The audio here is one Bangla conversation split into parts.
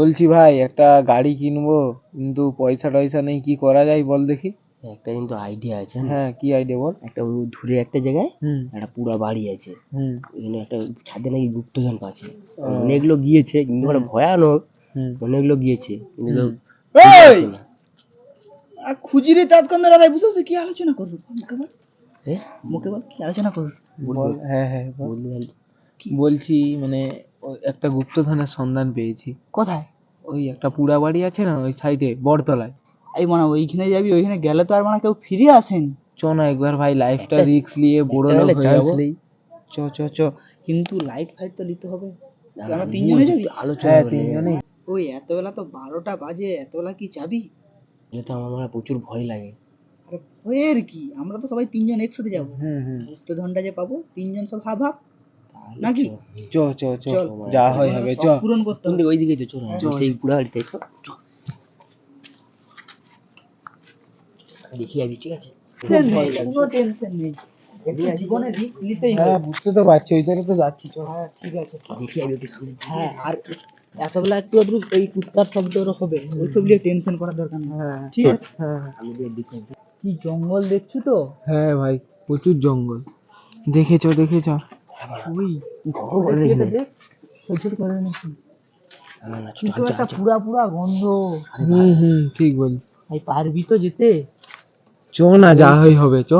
বলছি ভাই একটা গাড়ি কিনবো, কিন্তু পয়সা টয়সা নেই, কি করা যায় বল দেখি। একটা কিন্তু আইডিয়া আছে। হ্যাঁ, কি আইডিয়া বল। একটা দূরে একটা জায়গায় একটা পুরা বাড়ি আছে, হুম ওখানে একটা ছাদে নাকি গুপ্তধন আছে। অনেক লোক গিয়েছে, কিন্তু ওটা ভয়ানক। অনেক লোক গিয়েছে কিন্তু কেউ আসে না। খুজিরে তৎক্ষণ দাদা বুঝতে কি আলোচনা করবো, মুখে বল কি আলোচনা করবো বল। হ্যাঁ হ্যাঁ বল। বলছি মানে একটা গুপ্তধনের সন্ধান পেয়েছি। কোথায়? ওই একটা পুরা বাড়ি আছে না, ওই সাইডে বড়তলায়। এই মানে ওইখানে যাবি, ওইখানে গেলে তো আর মানে কেউ ফিরে আসেনি। চ না একবার ভাই, লাইফটা রিস্ক নিয়ে বড় লোক হয়ে যাবো। চ চ চ, কিন্তু লাইট ফাইট তো নিতে হবে। আমরা তিনজনে যাবি? আলোচনা তিনজনে। ওই এতবেলা তো 12টা বাজে, এতবেলা কি যাবি? এটা তো আমার প্রচুর ভয় লাগে। আরে ভয়ের কি, আমরা তো সবাই তিনজন একসাথে যাবো। গুপ্তধনটা যে পাবো তিনজন সব ভাগ ভাগ নাকি? চ চ চ, যা হয় হবে। চ পূরণ করতে হবে। ওইদিকে চ, সেই পুরা বাড়িতে চ। দেখি আমি, ঠিক আছে? কোনো টেনশন নেই, জীবনে রিস্ক নিতেই হবে। হ্যাঁ বুঝতে তো পারছি, ওই ধারে তো যাচ্ছি। চ। হ্যাঁ ঠিক আছে, দেখি আমি একটু সামনে। হ্যাঁ আর এতবেলা একটু আধটু এই কুত্তার শব্দ হবে, ওইসব নিয়ে টেনশন করার দরকার নেই। হ্যাঁ ঠিক আছে। হ্যাঁ আমি দেখি। কি জঙ্গল দেখছো তো? হ্যাঁ ভাই, প্রচুর জঙ্গল। দেখেছ দেখেছ? ওই কিন্তু একটা পুরা পুরা গন্ধ। ঠিক বল। এই পারবি তো যেতে? চ না, যা হয় হবে। চ।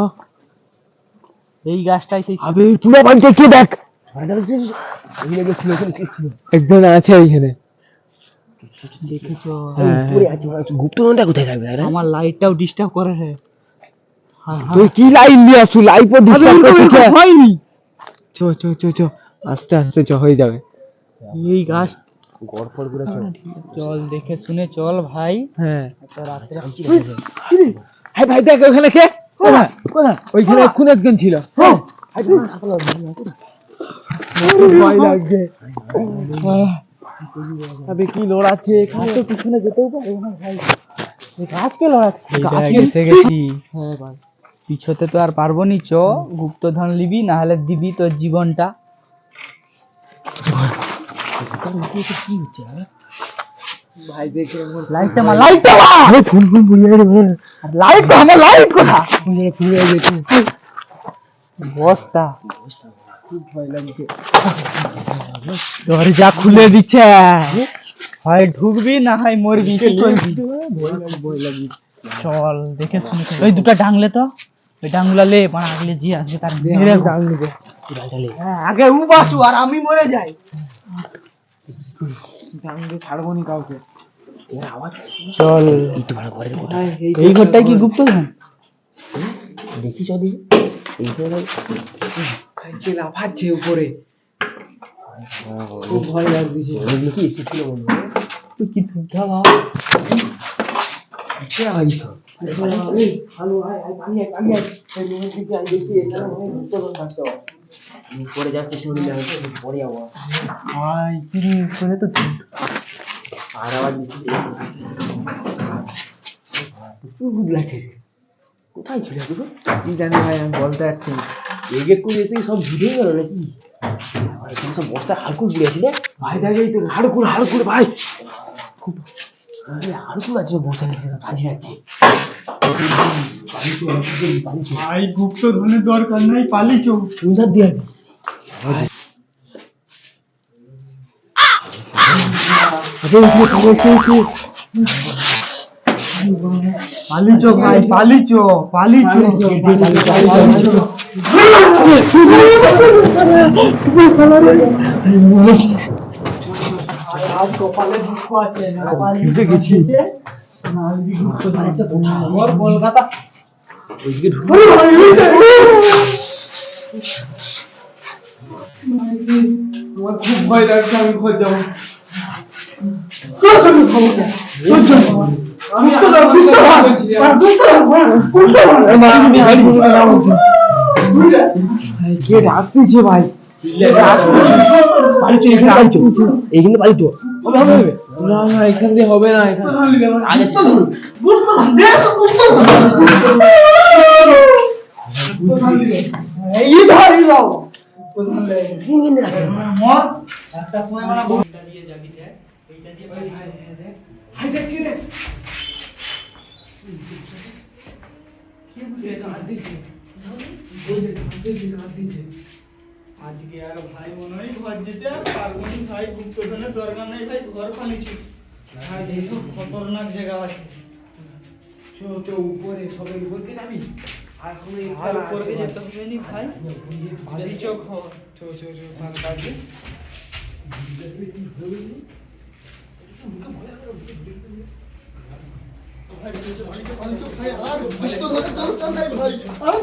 এই গাছটাই সেই আবে পুরা বাড়িটা কে দেখ, একজন আছে এইখানে। দেখেছো? গুপ্তধনটা কোথায় থাকবে? আমার লাইটটাও ডিস্টার্ব করে রে। তুই কি লাইন নিয়ে আসু, লাইফও ডিস্টার্ব করছিস হয়নি। চ চ চ চ, আস্তে আস্তে চ, হয়ে যাবে। এই গাছ গড়ফড় করে চল, দেখে শুনে চল ভাই। হ্যাঁ রাত্রে হ্যাঁ ভাই, দেখ ওখানে কে, ওইখানে কোন একজন ছিল। ভয় লাগছে। আবে কি লড়াচ্ছে, গাছের পিছনে যেতেও পারে না ভাই। গাছকে লড়াচ্ছে। এসে গেছি। হ্যাঁ ভাই, পিছতে তো আর পারবো নি। চ, গুপ্তধন লিবি, না হলে দিবি তোর জীবনটা। কি হচ্ছে? ভাই দেখে লাইটটা মা, লাইটটা মা, ফোন ফোন পুড়িয়ে গেছে। লাইটটা আমার, লাইট কোথা? পুড়িয়ে গেছে। বস্তা, খুব ভয় লাগছে। দরজা খুলে দিচ্ছে, হয় ঢুকবি না হয় মরবি, কি করবি? ভয় লাগছে। চল দেখে শুনে। ওই দুটো ডাংলে তো, ওই ডাংগুলা লে, মানে আগলে জি আসবে তার মেরে হ্যাঁ, আগে উ বাঁচু আর আমি মরে যাই। ডাঙ্গে ছাড়বো নি কাউকে। চল, এই ঘরটাই কি গুপ্তধন? দেখি চল খাইছে, লাফাচ্ছে উপরে, খুব ভয় লাগছে। কি এসেছিল বন্ধু? তুই কি ধুধা বাবা? পরে যাওয়ার চেষ্টা করি, পরে যাবো। ভাই কি শুনে তো আর আবার বেশি প্রচুর গুড লাগছে। কোথায় ছিল এগুলো? কি জানি ভাই, আমি বলতে পারছি না। এগে করে এসে সব ঘুরে গেল নাকি? এখানে সব বস্তা হালকুল ঘুরে আছে রে ভাই, দেখেই তো হাড়কুড় হাড়কুড় ভাই, খুব হালকুল আছে বস্তা, কাজে যাচ্ছে। ভাই গুপ্তধনের দরকার নাই, পালিচো। উধার দিয়ে পালিচো ভাই, পালিচো পালিচো। আজ কপালে দুঃখ আছে না, পালিয়ে গেছি। কলকাতা আমার খুব ভয় লাগছে, আমি ঘর যাবো। কে ডাকতেছে ভাই? এইখানে পালিত না না, এখান দিয়ে হবে না। এইটা দিয়ে ভাই দেখ হাই দেখ কি দেখ কি বুঝে কাট দিছে ওই দেখ কাট দিছে আজকে আর ভাই মনে হয় ঘর যেতে আর পারবো না ভাই গুপ্তধনের দরকার নেই ভাই ঘর ফালিছি ভাই দেখো খতরনাক জায়গা আছে চো চো উপরে সবাই উপরে যাবি আর কোন আর উপরে যেতে হবে নি ভাই ভাবি চোখ চো চো চো সাল কাটবে ভাই আর গুপ্তধনের দরকার নাই ভাই আর